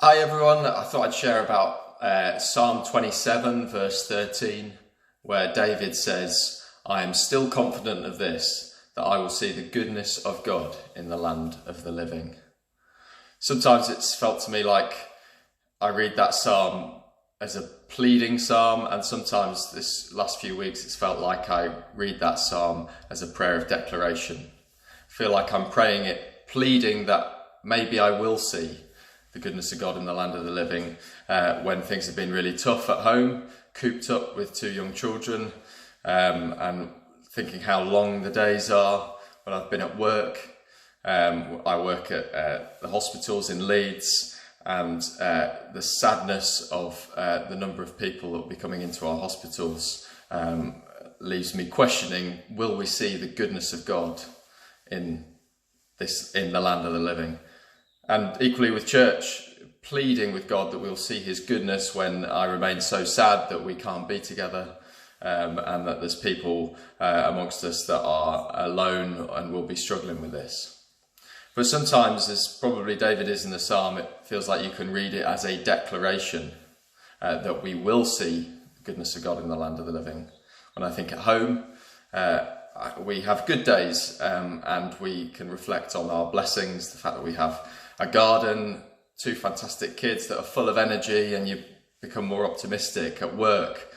Hi everyone, I thought I'd share about Psalm 27 verse 13 where David says, "I am still confident of this, that I will see the goodness of God in the land of the living." Sometimes it's felt to me like I read that psalm as a pleading psalm, and sometimes this last few weeks it's felt like I read that psalm as a prayer of declaration. I feel like I'm praying it, pleading that maybe I will see the goodness of God in the land of the living when things have been really tough at home, cooped up with two young children, and thinking how long the days are. When I've been at work, I work at the hospitals in Leeds, and the sadness of the number of people that will be coming into our hospitals leaves me questioning, will we see the goodness of God in the land of the living? And equally with church, pleading with God that we'll see his goodness when I remain so sad that we can't be together, and that there's people amongst us that are alone and will be struggling with this. But sometimes, as probably David is in the psalm, it feels like you can read it as a declaration that we will see the goodness of God in the land of the living. When I think at home, we have good days, and we can reflect on our blessings, the fact that we have a garden, two fantastic kids that are full of energy, and you become more optimistic. At work,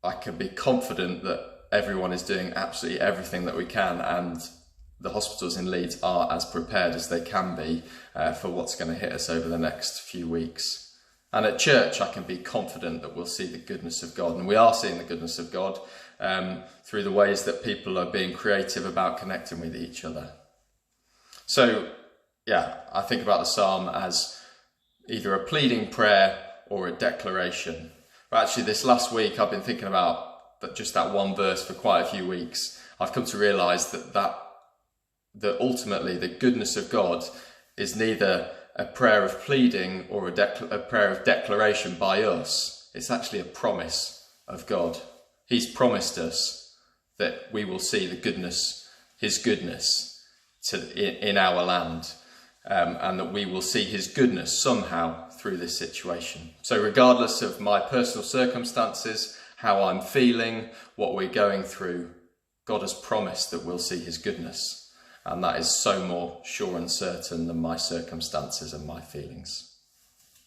I can be confident that everyone is doing absolutely everything that we can, and the hospitals in Leeds are as prepared as they can be for what's going to hit us over the next few weeks. And at church, I can be confident that we'll see the goodness of God, and we are seeing the goodness of God through the ways that people are being creative about connecting with each other. So, yeah, I think about the psalm as either a pleading prayer or a declaration. But actually, this last week, I've been thinking about just that one verse for quite a few weeks. I've come to realise that ultimately the goodness of God is neither a prayer of pleading or a prayer of declaration by us. It's actually a promise of God. He's promised us that we will see the goodness, his goodness in our land. And that we will see his goodness somehow through this situation. So regardless of my personal circumstances, how I'm feeling, what we're going through, God has promised that we'll see his goodness. And that is so more sure and certain than my circumstances and my feelings.